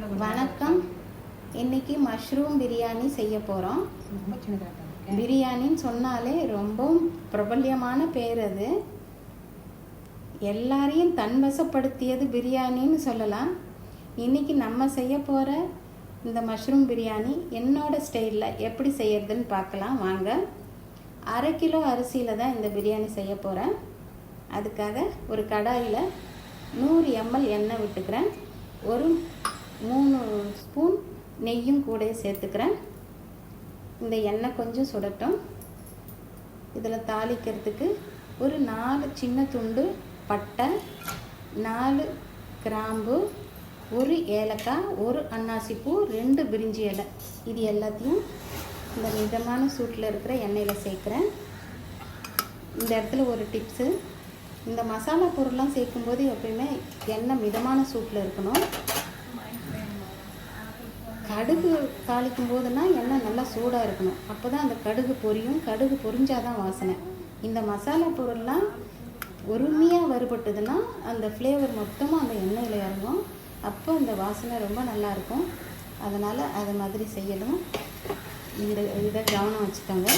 வணக்கம். இன்றைக்கி மஷ்ரூம் பிரியாணி செய்ய போகிறோம். பிரியாணின்னு சொன்னாலே ரொம்ப பிரபல்யமான பேர். அது எல்லாரையும் தன்வசப்படுத்தியது பிரியாணின்னு சொல்லலாம். இன்றைக்கி நம்ம செய்ய போகிற இந்த மஷ்ரூம் பிரியாணி என்னோடய ஸ்டைலில் எப்படி செய்யறதுன்னு பார்க்கலாம் வாங்க. 1/2 கிலோ அரிசியில் தான் இந்த பிரியாணி செய்ய போகிறேன். அதுக்காக ஒரு கடாயில் 100 ml எண்ணெய் விட்டுக்கிறேன். ஒரு 3 ஸ்பூன் நெய்யும் கூட சேர்த்துக்கிறேன். இந்த எண்ணெய் கொஞ்சம் சுடட்டும். இதில் தாளிக்கிறதுக்கு ஒரு 4 சின்ன துண்டு பட்டை, 4 கிராம்பு, 1 ஏலக்காய், 1 அன்னாசிப்பூ, 2 பிரிஞ்சி இலை, இது எல்லாத்தையும் இந்த மிதமான சூட்டில் இருக்கிற எண்ணெயில் சேர்க்குறேன். இந்த இடத்துல ஒரு டிப்ஸு, இந்த மசாலா பொருள்லாம் சேர்க்கும்போது எப்பயுமே எண்ணெய் மிதமான சூட்டில் இருக்கணும். கடுகு தாளிக்கும் போதுனா எண்ணெய் நல்லா சூடாக இருக்கணும். அப்போ தான் அந்த கடுகு பொரியும். கடுகு பொரிஞ்சாதான் வாசனை. இந்த மசாலா பொருள்லாம் பொறுமையாக வறுபட்டதுன்னா அந்த ஃப்ளேவர் மொத்தமாக அந்த எண்ணெயில் இறங்கும். அப்போ அந்த வாசனை ரொம்ப நல்லாயிருக்கும். அதனால் அது மாதிரி செய்யணும். இதை கவனம் வச்சுக்கோங்க.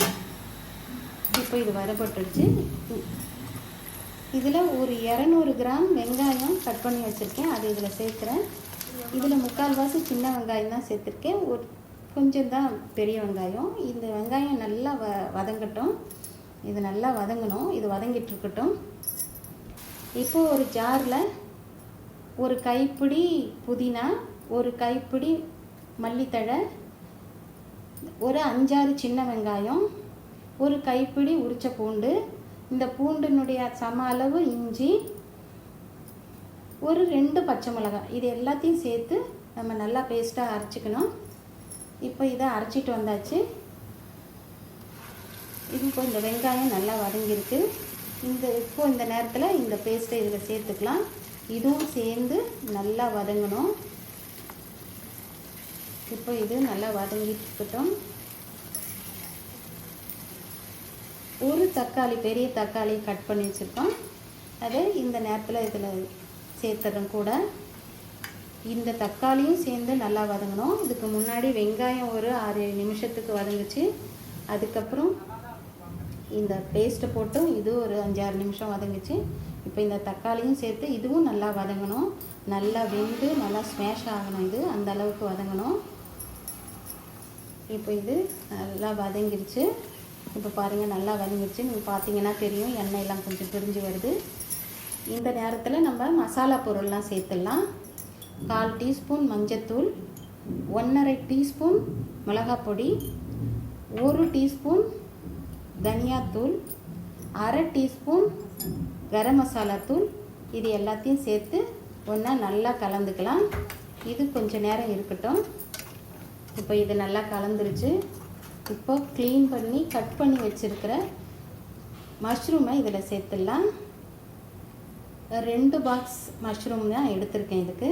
இப்போ இது வறுபட்டுடுச்சு. இதில் ஒரு 200 கிராம் வெங்காயம் கட் பண்ணி வச்சுருக்கேன். அது இதில் சேர்க்குறேன். இதில் 3/4 சின்ன வெங்காயம் தான் சேர்த்துருக்கேன். ஒரு கொஞ்சம் தான் பெரிய வெங்காயம். இந்த வெங்காயம் நல்லா வதங்கட்டும். இது நல்லா வதங்கணும். இது வதங்கிட்டு இருக்கட்டும். இப்போது ஒரு ஜாரில் ஒரு கைப்பிடி புதினா, ஒரு கைப்பிடி மல்லித்தழை, ஒரு 5-6 சின்ன வெங்காயம், ஒரு கைப்பிடி உரிச்ச பூண்டு, இந்த பூண்டினுடைய சம அளவு இஞ்சி, ஒரு 2 பச்சை மிளகாய், இது எல்லாத்தையும் சேர்த்து நம்ம நல்லா பேஸ்ட்டாக அரைச்சிக்கணும். இப்போ இதை அரைச்சிட்டு வந்தாச்சு. இப்போ இந்த வெங்காயம் நல்லா வதங்கியிருக்கு. இப்போ இந்த நேரத்தில் இந்த பேஸ்ட்டை இதில் சேர்த்துக்கலாம். இதுவும் சேர்ந்து நல்லா வதங்கணும். இப்போ இது நல்லா வதங்கிட்டு இருக்கட்டும். ஒரு தக்காளி, பெரிய தக்காளி கட் பண்ணி வச்சுருக்கோம். அதை இந்த நேரத்தில் இதில் சேர்த்துறோம். கூட இந்த தக்காளியும் சேர்ந்து நல்லா வதங்கணும். இதுக்கு முன்னாடி வெங்காயம் ஒரு 6 நிமிஷத்துக்கு வதங்குச்சு. அதுக்கப்புறம் இந்த பேஸ்ட்டை போட்டும் இது ஒரு 5-6 நிமிஷம் வதங்குச்சு. இப்போ இந்த தக்காளியும் சேர்த்து இதுவும் நல்லா வதங்கணும். நல்லா வெந்து நல்லா ஸ்மேஷ் ஆகணும். இது அந்த அளவுக்கு வதங்கணும். இப்போ இது நல்லா வதங்கிருச்சு. இப்போ பாருங்கள் நல்லா வதங்கிருச்சு. நீங்கள் பார்த்தீங்கன்னா தெரியும், எண்ணெயெல்லாம் கொஞ்சம் பிரிஞ்சு வருது. இந்த நேரத்தில் நம்ம மசாலா பொருள்லாம் சேர்த்துடலாம். 1/4 டீஸ்பூன் மஞ்சத்தூள், 1/2 டீஸ்பூன் மிளகாய் பொடி, 1 டீஸ்பூன் தனியாத்தூள், 1/2 டீஸ்பூன் கரம் மசாலா தூள், இது எல்லாத்தையும் சேர்த்து ஒன்றா நல்லா கலந்துக்கலாம். இது கொஞ்சம் நேரம் இருக்கட்டும். இப்போ இது நல்லா கலந்துருச்சு. இப்போ க்ளீன் பண்ணி கட் பண்ணி வச்சுருக்கிற மஷ்ரூமை இதில் சேர்த்துடலாம். 2 பாக்ஸ் மஷ்ரூம் தான் எடுத்திருக்கேன் இதுக்கு.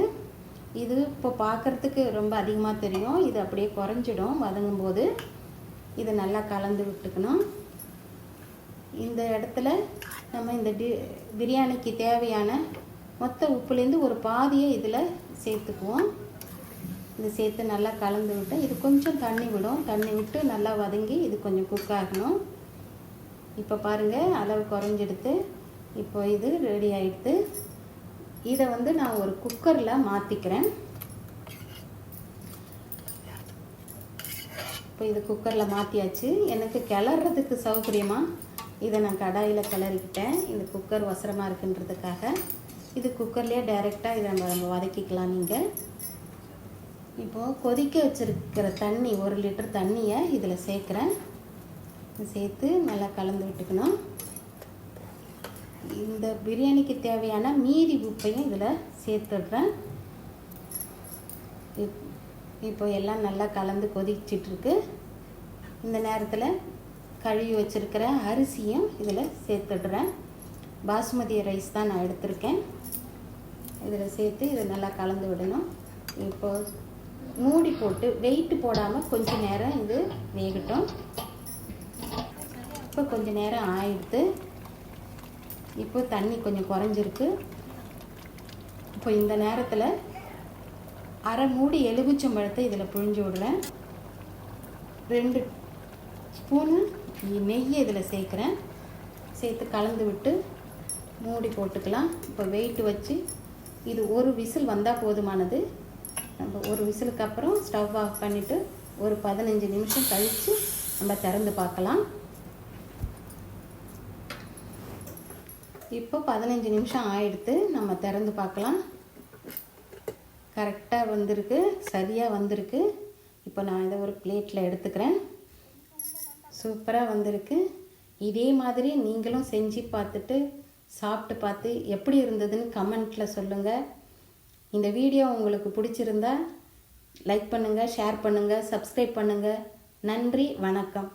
இது இப்போ பார்க்குறதுக்கு ரொம்ப அதிகமாக தெரியும். இது அப்படியே குறைஞ்சிடும் வதங்கும்போது. இதை நல்லா கலந்து விட்டுக்கணும். இந்த இடத்துல நம்ம இந்த பிரியாணிக்கு தேவையான மொத்த உப்புலேருந்து ஒரு பாதியை இதில் சேர்த்துக்குவோம். இது சேர்த்து நல்லா கலந்து விட்டு இது கொஞ்சம் தண்ணி விடும். தண்ணி விட்டு நல்லா வதங்கி இது கொஞ்சம் குக் ஆகணும். இப்போ பாருங்கள் அளவு குறைஞ்செடுத்து இப்போ இது ரெடி ஆகிடுது. இதை நான் ஒரு குக்கரில் மாற்றிக்கிறேன். இப்போ இது குக்கரில் மாற்றியாச்சு. எனக்கு கிளறதுக்கு சௌகரியமாக இதை நான் கடாயில் கிளறிக்கிட்டேன். இந்த குக்கர் வசரமாக இருக்குன்றதுக்காக இது குக்கர்லேயே டைரெக்டாக இதை நம்ம வதக்கிக்கலாம். நீங்கள் இப்போது கொதிக்க வச்சுருக்கிற தண்ணி 1 லிட்டர் தண்ணியை இதில் சேர்க்குறேன். சேர்த்து நல்லா கலந்து விட்டுக்கணும். இந்த பிரியாணிக்கு தேவையான மீதி உப்பையும் இதில் சேர்த்துடுறேன். இப்போ எல்லாம் நல்லா கலந்து கொதிச்சிட்ருக்கு. இந்த நேரத்தில் கழுவி வச்சுருக்கிற அரிசியும் இதில் சேர்த்துடுறேன். பாசுமதி ரைஸ் தான் நான் எடுத்திருக்கேன். இதில் சேர்த்து இதை நல்லா கலந்து விடணும். இப்போது மூடி போட்டு வெயிட் போடாமல் கொஞ்சம் நேரம் இது வேகட்டும். இப்போ கொஞ்சம் நேரம் ஆயிடுத்து. இப்போ தண்ணி கொஞ்சம் குறைஞ்சிருக்கு. இப்போ இந்த நேரத்தில் அரை மூடி எலுமிச்சம்பழத்தை இதில் புழிஞ்சு விடுறேன். 2 ஸ்பூனு நெய் இதில் சேர்க்குறேன். சேர்த்து கலந்து விட்டு மூடி போட்டுக்கலாம். இப்போ வெயிட் வச்சு இது ஒரு விசில் வந்தால் போதுமானது. நம்ம ஒரு விசிலுக்கு அப்புறம் ஸ்டவ் ஆஃப் பண்ணிவிட்டு ஒரு 15 நிமிஷம் கழித்து நம்ம திறந்து பார்க்கலாம். இப்போ 15 நிமிஷம் ஆயிடுத்து. நம்ம திறந்து பார்க்கலாம். கரெக்டாக வந்திருக்கு, சரியாக வந்திருக்கு. இப்போ நான் இதை ஒரு பிளேட்டில் எடுத்துக்கிறேன். சூப்பராக வந்திருக்கு. இதே மாதிரி நீங்களும் செஞ்சு பார்த்துட்டு சாப்பிட்டு பார்த்து எப்படி இருந்ததுன்னு கமெண்ட்டில் சொல்லுங்கள். இந்த வீடியோ உங்களுக்கு பிடிச்சிருந்தா லைக் பண்ணுங்கள், ஷேர் பண்ணுங்கள், சப்ஸ்கிரைப் பண்ணுங்கள். நன்றி, வணக்கம்.